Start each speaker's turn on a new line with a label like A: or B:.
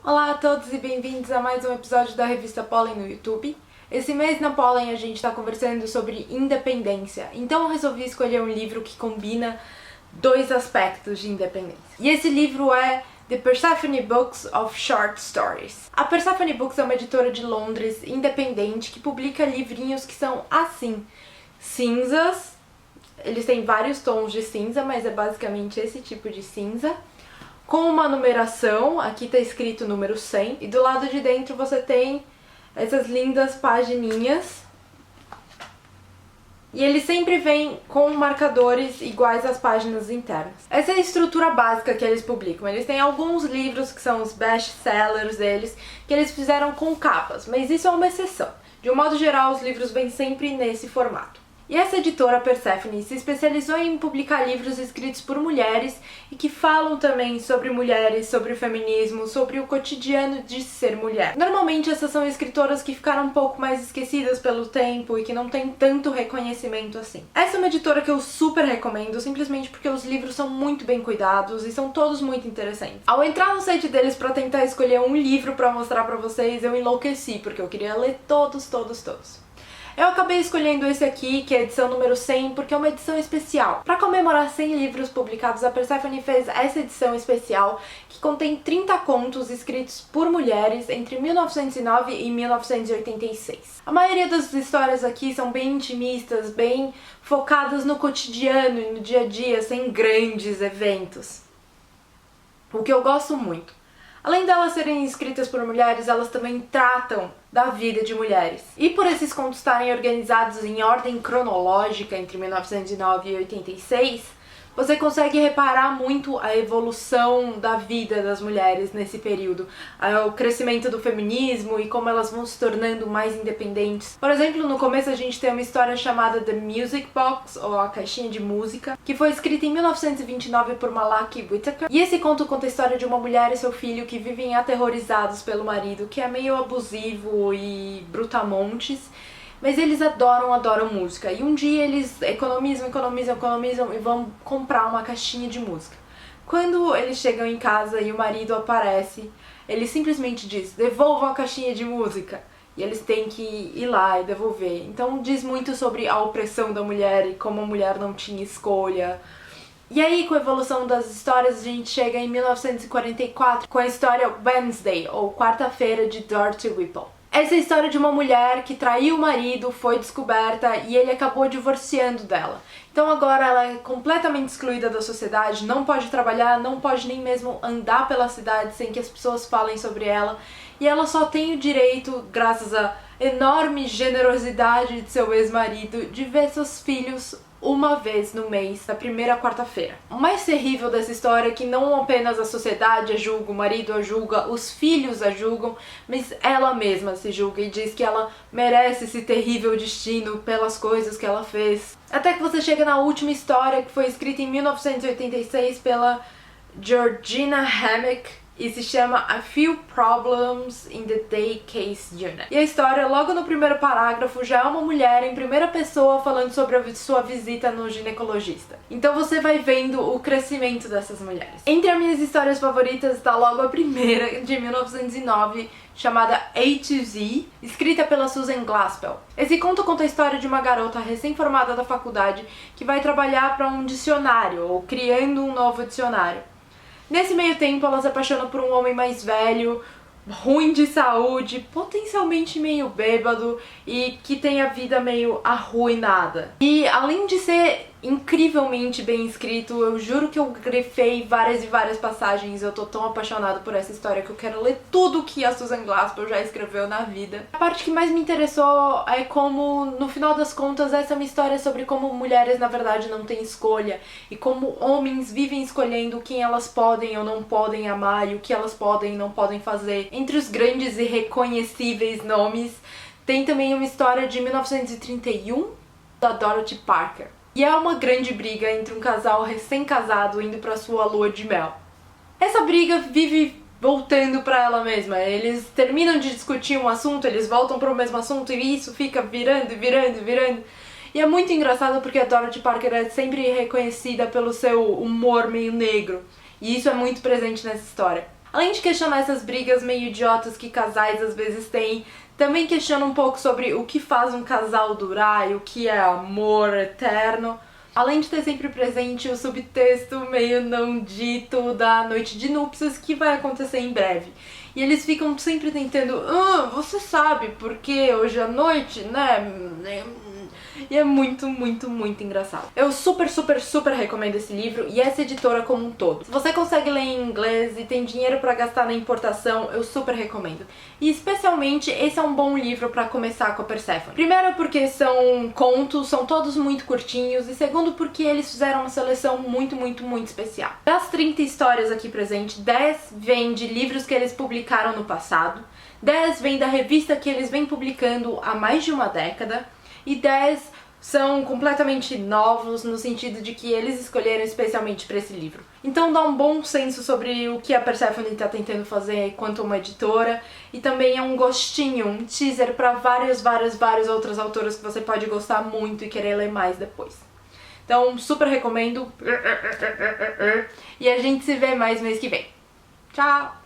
A: Olá a todos e bem-vindos a mais um episódio da revista Pollen no YouTube. Esse mês na Pollen a gente está conversando sobre independência, então eu resolvi escolher um livro que combina dois aspectos de independência. E esse livro é The Persephone Books of Short Stories. A Persephone Books é uma editora de Londres independente que publica livrinhos que são assim, cinzas. Eles têm vários tons de cinza, mas é basicamente esse tipo de cinza, com uma numeração. Aqui tá escrito número 100, e do lado de dentro você tem essas lindas pagininhas. E ele sempre vem com marcadores iguais às páginas internas. Essa é a estrutura básica que eles publicam. Eles têm alguns livros que são os best-sellers deles, que eles fizeram com capas, mas isso é uma exceção. De um modo geral, os livros vêm sempre nesse formato. E essa editora Persephone se especializou em publicar livros escritos por mulheres e que falam também sobre mulheres, sobre o feminismo, sobre o cotidiano de ser mulher. Normalmente essas são escritoras que ficaram um pouco mais esquecidas pelo tempo e que não têm tanto reconhecimento assim. Essa é uma editora que eu super recomendo, simplesmente porque os livros são muito bem cuidados e são todos muito interessantes. Ao entrar no site deles para tentar escolher um livro para mostrar para vocês, eu enlouqueci, porque eu queria ler todos. Eu acabei escolhendo esse aqui, que é a edição número 100, porque é uma edição especial. Para comemorar 100 livros publicados, a Persephone fez essa edição especial, que contém 30 contos escritos por mulheres entre 1909 e 1986. A maioria das histórias aqui são bem intimistas, bem focadas no cotidiano e no dia a dia, sem grandes eventos. O que eu gosto muito. Além delas serem escritas por mulheres, elas também tratam da vida de mulheres. E por esses contos estarem organizados em ordem cronológica entre 1909 e 86, você consegue reparar muito a evolução da vida das mulheres nesse período, o crescimento do feminismo e como elas vão se tornando mais independentes. Por exemplo, no começo a gente tem uma história chamada The Music Box, ou a caixinha de música, que foi escrita em 1929 por Malachi Whittaker. E esse conto conta a história de uma mulher e seu filho que vivem aterrorizados pelo marido, que é meio abusivo e brutamontes. Mas eles adoram música. E um dia eles economizam e vão comprar uma caixinha de música. Quando eles chegam em casa e o marido aparece, ele simplesmente diz: devolvam a caixinha de música. E eles têm que ir lá e devolver. Então diz muito sobre a opressão da mulher e como a mulher não tinha escolha. E aí, com a evolução das histórias, a gente chega em 1944 com a história Wednesday, ou Quarta-feira, de Dorothy Whipple. Essa é a história de uma mulher que traiu o marido, foi descoberta e ele acabou divorciando dela. Então agora ela é completamente excluída da sociedade, não pode trabalhar, não pode nem mesmo andar pela cidade sem que as pessoas falem sobre ela. E ela só tem o direito, graças à enorme generosidade de seu ex-marido, de ver seus filhos uma vez no mês, na primeira quarta-feira. O mais terrível dessa história é que não apenas a sociedade a julga, o marido a julga, os filhos a julgam, mas ela mesma se julga e diz que ela merece esse terrível destino pelas coisas que ela fez. Até que você chega na última história, que foi escrita em 1986 pela Georgina Hammack, e se chama A Few Problems in the Day Case Unit. E a história, logo no primeiro parágrafo, já é uma mulher em primeira pessoa falando sobre a sua visita no ginecologista. Então você vai vendo o crescimento dessas mulheres. Entre as minhas histórias favoritas está logo a primeira, de 1909, chamada A to Z, escrita pela Susan Glaspell. Esse conto conta a história de uma garota recém-formada da faculdade que vai trabalhar para um dicionário, ou criando um novo dicionário. Nesse meio tempo, ela se apaixona por um homem mais velho, ruim de saúde, potencialmente meio bêbado e que tem a vida meio arruinada. E além de ser incrivelmente bem escrito, eu juro que eu grifei várias e várias passagens. Eu tô tão apaixonada por essa história que eu quero ler tudo que a Susan Glaspell já escreveu na vida. A parte que mais me interessou é como, no final das contas, essa é uma história sobre como mulheres na verdade não têm escolha e como homens vivem escolhendo quem elas podem ou não podem amar e o que elas podem e não podem fazer. Entre os grandes e reconhecíveis nomes, tem também uma história de 1931 da Dorothy Parker. E é uma grande briga entre um casal recém-casado indo pra sua lua de mel. Essa briga vive voltando pra ela mesma. Eles terminam de discutir um assunto, eles voltam pro mesmo assunto e isso fica virando. E é muito engraçado porque a Dorothy Parker é sempre reconhecida pelo seu humor meio negro. E isso é muito presente nessa história. Além de questionar essas brigas meio idiotas que casais às vezes têm, também questiona um pouco sobre o que faz um casal durar e o que é amor eterno. Além de ter sempre presente o subtexto meio não dito da noite de núpcias que vai acontecer em breve. E eles ficam sempre tentando, você sabe porque hoje à noite, né? E é muito, muito, muito engraçado. Eu super, super, super recomendo esse livro e essa editora como um todo. Se você consegue ler em inglês e tem dinheiro pra gastar na importação, eu super recomendo. E especialmente, esse é um bom livro pra começar com a Perséfone. Primeiro porque são contos, são todos muito curtinhos, e segundo porque eles fizeram uma seleção muito, muito, muito especial. Das 30 histórias aqui presentes, 10 vêm de livros que eles publicaram no passado, 10 vêm da revista que eles vêm publicando há mais de uma década, e 10 são completamente novos no sentido de que eles escolheram especialmente para esse livro. Então dá um bom senso sobre o que a Perséfone está tentando fazer quanto uma editora, e também é um gostinho, um teaser para várias outras autoras que você pode gostar muito e querer ler mais depois. Então super recomendo, e a gente se vê mais mês que vem. Tchau!